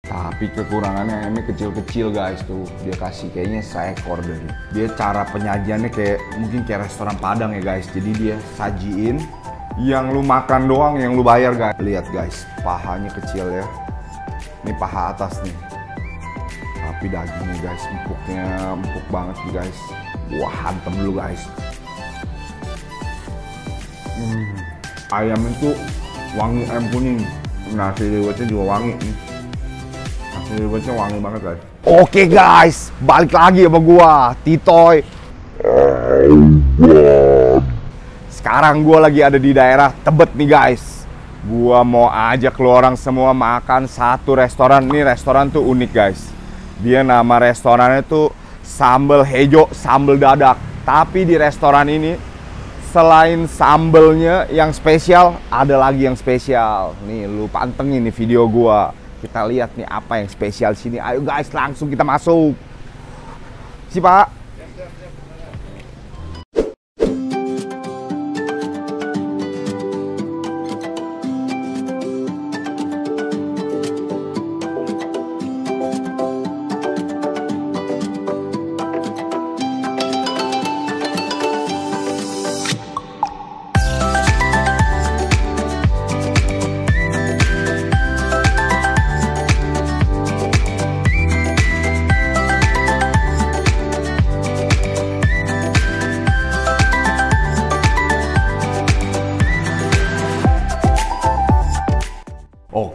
Tapi kekurangannya ayamnya kecil-kecil guys tuh. Dia kasih kayaknya seekor dari. Dia cara penyajiannya kayak mungkin kayak restoran Padang ya guys. Jadi dia sajiin yang lu makan doang, yang lu bayar guys. Lihat guys, pahanya kecil ya. Ini paha atas nih. Tapi dagingnya guys, empuk banget nih guys. Wah, hantem dulu guys. Ayam itu wangi ayam kuning. Nasi liwetnya juga wangi nih. Nasi liwetnya wangi banget guys. Oke guys, balik lagi sama gua, Titoy. Sekarang gua lagi ada di daerah Tebet nih guys. Gua mau ajak lo orang semua makan satu restoran. Ini restoran tuh unik guys. Dia nama restorannya tuh Sambal Hejo, Sambal Dadak. Tapi di restoran ini selain sambelnya yang spesial, ada lagi yang spesial. Nih, lu pantengin nih video gua. Kita lihat nih apa yang spesial sini. Ayo guys, langsung kita masuk. Si Pak.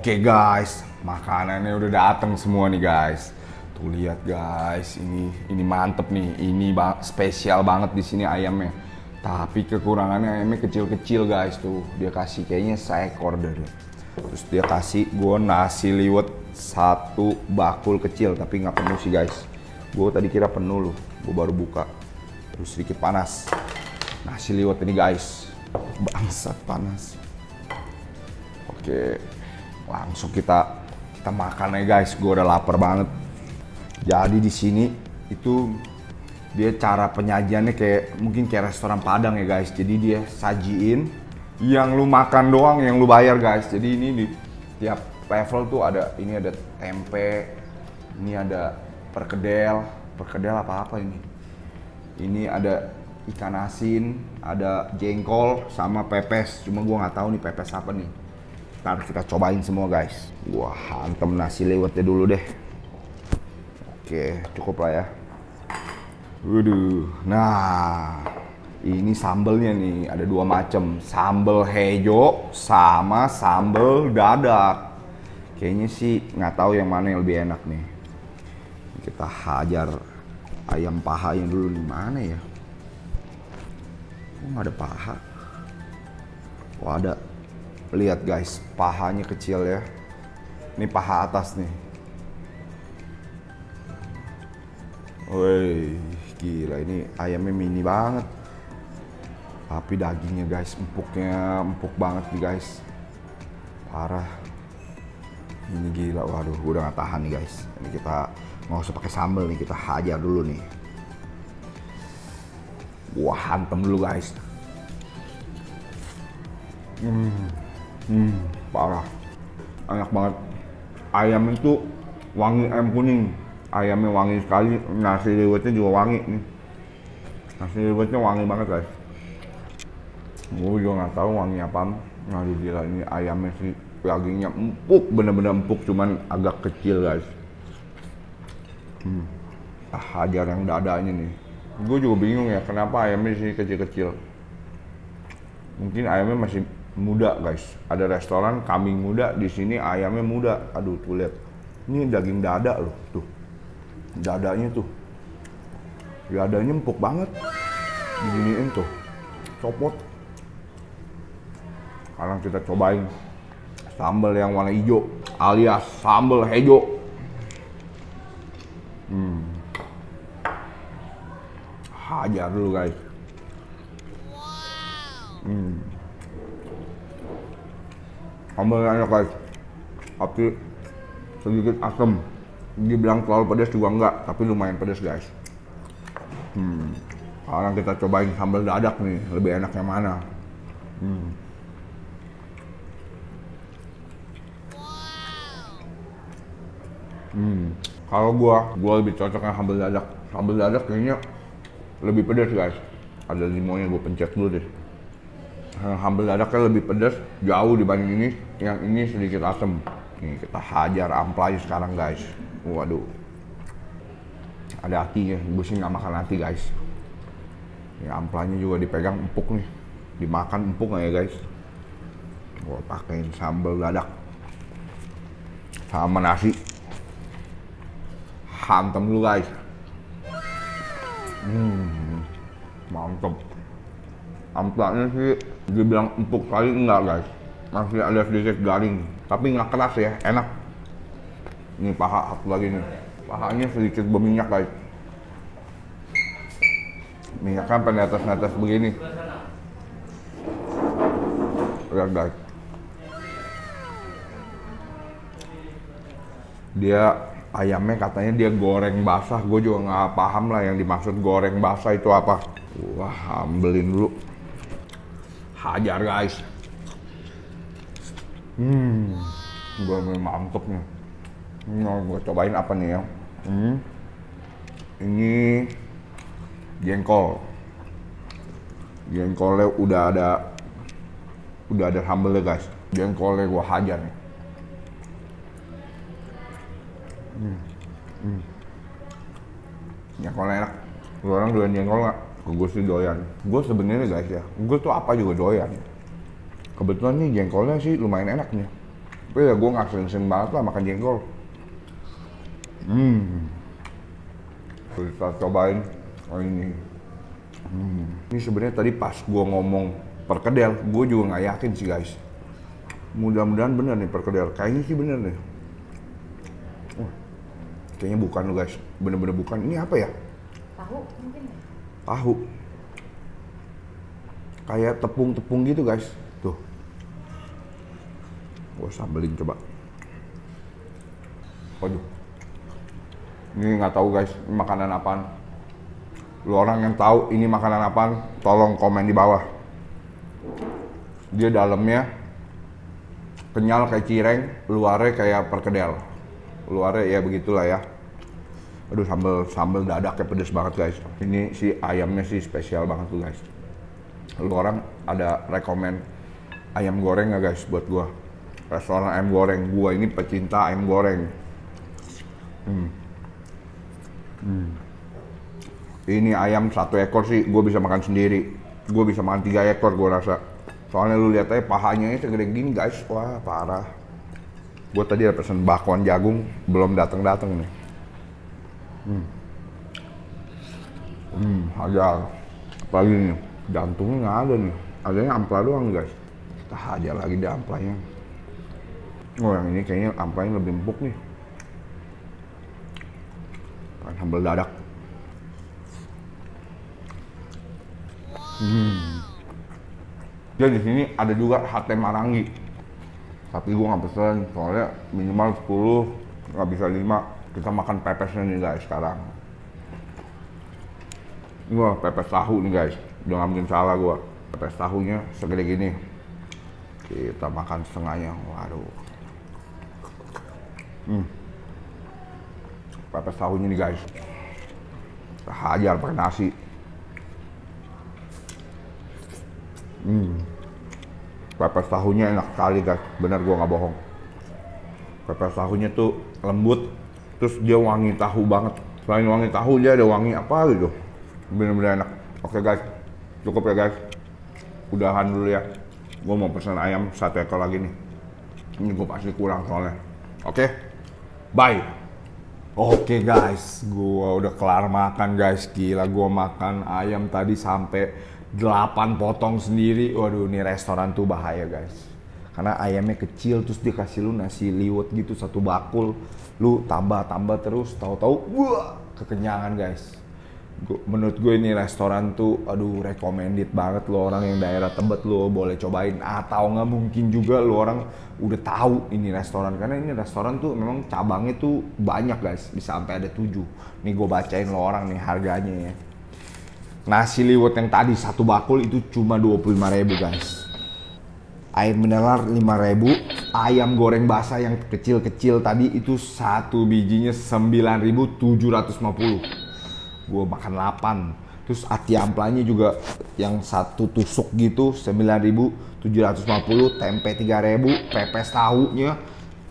Oke guys, makanannya udah dateng semua nih guys. Tuh lihat guys, ini mantep nih. Ini spesial banget di sini ayamnya. Tapi kekurangannya ayamnya kecil-kecil guys tuh. Dia kasih kayaknya seekor dari. Terus dia kasih gue nasi liwet satu bakul kecil, tapi nggak penuh sih guys. Gue tadi kira penuh loh. Gue baru buka. Terus sedikit panas. Nasi liwet ini guys, bangsat panas. Oke. Langsung kita makan ya guys. Gue udah lapar banget. Jadi di sini itu dia cara penyajiannya kayak mungkin kayak restoran Padang ya guys. Jadi dia sajiin yang lu makan doang, yang lu bayar guys. Jadi ini di tiap level tuh ada, ini ada tempe, ini ada perkedel apa ini. Ini ada ikan asin, ada jengkol sama pepes. Cuma gue nggak tahu nih pepes apa nih. Ntar kita cobain semua guys. Wah, hantem nasi liwetnya dulu deh. Oke, cukup lah ya. Waduh. Nah, ini sambelnya nih. Ada dua macam. Sambal hejo sama sambal dadak. Kayaknya sih nggak tahu yang mana yang lebih enak nih. Kita hajar ayam pahanya dulu nih. Mana ya? Kok nggak ada paha? Wah, ada. Lihat guys, pahanya kecil ya. Ini paha atas nih. Woi, gila ini ayamnya mini banget. Tapi dagingnya guys, empuk banget nih guys. Parah. Ini gila, waduh, gue udah gak tahan nih guys. Ini kita nggak usah pakai sambal nih, kita hajar dulu nih. Wah, hantem dulu guys. Parah, enak banget. Ayam itu wangi ayam kuning. Ayamnya wangi sekali, nasi liwetnya juga wangi nih. Nasi liwetnya wangi banget guys. Gue juga nggak tahu wangi apaan. Aduh gila, ini ayamnya sih dagingnya empuk, bener-bener empuk, cuman agak kecil guys. Hajar yang dadanya nih. Gue juga bingung ya, kenapa ayamnya sih kecil-kecil. Mungkin ayamnya masih muda guys. Ada restoran kambing muda, di sini ayamnya muda. Aduh tuh lihat, ini daging dada loh tuh, dadanya tuh, dadanya empuk banget. Diginiin tuh, copot. Sekarang kita cobain sambal yang warna hijau, alias sambal hejo. Hajar dulu guys. Sambalnya enak guys, tapi sedikit asam. Dibilang terlalu pedas juga enggak, tapi lumayan pedas guys. Sekarang kita cobain sambal dadak nih, lebih enak yang mana? Kalau gua lebih cocok dengan sambal dadak. Sambal dadak kayaknya lebih pedas guys. Ada limonnya, gua pencet dulu deh. Sambal dadaknya lebih pedas jauh dibanding ini. Yang ini sedikit asem. Nih kita hajar amplanya sekarang guys. Waduh. Ada hatinya, gue sih nggak makan hati guys. Ini amplanya juga dipegang empuk nih. Dimakan empuk nggak ya guys? Gue pakein sambal dadak sama nasi. Hantem dulu guys. Mantep. Amplanya sih dibilang empuk kali enggak guys. Masih ada sedikit garing, tapi nggak keras ya, enak. Ini paha satu lagi nih. Pahanya sedikit berminyak guys. Minyak kan netes-netes begini. Lihat guys. Dia ayamnya katanya dia goreng basah. Gue juga nggak paham lah yang dimaksud goreng basah itu apa. Wah, ambilin dulu. Hajar guys. Gue mantep nih. Gue cobain apa nih ya. Ini jengkol. Jengkolnya udah ada sambelnya guys. Jengkolnya gue hajar nih. Jengkolnya enak. Lu orang doyan jengkol nggak? Gue sih doyan. Gue sebenarnya guys ya, gue tuh apa juga doyan. Kebetulan nih jengkolnya sih lumayan enak nih. Tapi ya gue nggak sering-sering banget lah makan jengkol. Kita cobain ini. Ini sebenarnya tadi pas gue ngomong perkedel, gue juga nggak yakin sih guys. Mudah-mudahan bener nih perkedel. Kayaknya sih bener nih. Kayaknya bukan loh guys, bener-bener bukan. Ini apa ya? Tahu mungkin ya? Tahu. Kayak tepung-tepung gitu guys. Tuh. Gue sambelin coba. Waduh. Ini nggak tahu guys, ini makanan apaan. Lu orang yang tahu ini makanan apaan, tolong komen di bawah. Dia dalamnya kenyal kayak cireng, luarnya kayak perkedel. Luarnya ya begitulah ya. Aduh, sambal dadaknya pedes banget guys. Ini si ayamnya sih spesial banget tuh guys. Lu orang ada rekomen ayam goreng nggak guys buat gua? Restoran ayam goreng. Gua ini pecinta ayam goreng. Ini ayam 1 ekor sih gue bisa makan sendiri. Gue bisa makan 3 ekor gue rasa. Soalnya lu lihat aja pahanya ini segede gini guys. Wah parah. Gue tadi ada pesen bakwan jagung, belum datang nih. Hajar. Apalagi nih, jantungnya nggak ada nih. Adanya ampla doang guys. Kita hajar lagi deh amplanya. Oh yang ini kayaknya amplanya lebih empuk nih. Sambal dadak. Dan di sini ada juga sate marangi. Tapi gua nggak pesen, soalnya minimal 10, nggak bisa 5. Kita makan pepesnya nih guys sekarang. Wah, pepes tahu nih guys. Udah nggak mungkin salah gua. Pepes tahunya segede gini. Kita makan setengahnya. Waduh. Pepes tahunya nih guys. Kita hajar pakai nasi. Pepes tahunya enak sekali guys, bener gua nggak bohong. Pepes tahunya tuh lembut, terus dia wangi tahu banget. Selain wangi tahu, dia ada wangi apa gitu. Bener-bener enak. Oke guys, cukup ya guys. Udahan dulu ya. Gua mau pesan ayam 1 ekor lagi nih. Ini gua pasti kurang soalnya. Oke, bye. Oke guys, gua udah kelar makan guys. Gila, gua makan ayam tadi sampai 8 potong sendiri. Waduh, ini restoran tuh bahaya guys. Karena ayamnya kecil, terus dia kasih lu nasi liwet gitu 1 bakul. Lu tambah terus, tahu-tahu wah, kekenyangan guys. Menurut gue ini restoran tuh aduh recommended banget. Lo orang yang daerah Tebet lo boleh cobain. Atau nggak mungkin juga lo orang udah tahu ini restoran. Karena ini restoran tuh memang cabangnya tuh banyak guys. Bisa sampai ada 7. Nih gue bacain lo orang nih harganya ya. Nasi liwet yang tadi 1 bakul itu cuma 25.000 guys. Air mineral 5.000. ayam goreng basah yang kecil-kecil tadi itu satu bijinya 9.750. Gue makan 8. Terus ati amplanya juga yang satu tusuk gitu 9.750, tempe 3.000, pepes tahunya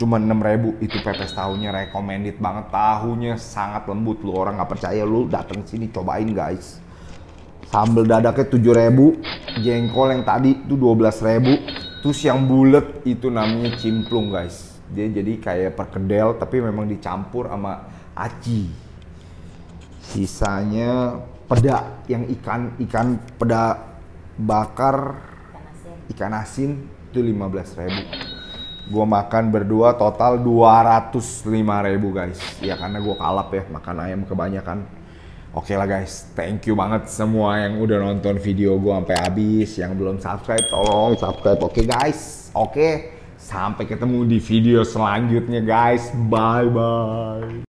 cuma 6.000. Itu pepes tahunya recommended banget, tahunya sangat lembut. Lu orang nggak percaya, lu dateng sini cobain guys. Sambal dadaknya 7.000, jengkol yang tadi itu 12.000. Terus yang bulat itu namanya cimplung guys. Dia jadi kayak perkedel tapi memang dicampur sama aci. Sisanya peda yang ikan peda bakar, ikan asin itu 15.000. Gua makan berdua total 205.000 guys. Ya karena gua kalap ya makan ayam kebanyakan. Oke lah guys, thank you banget semua yang udah nonton video gue sampai habis. Yang belum subscribe, tolong subscribe. Oke guys, oke. Sampai ketemu di video selanjutnya guys. Bye bye.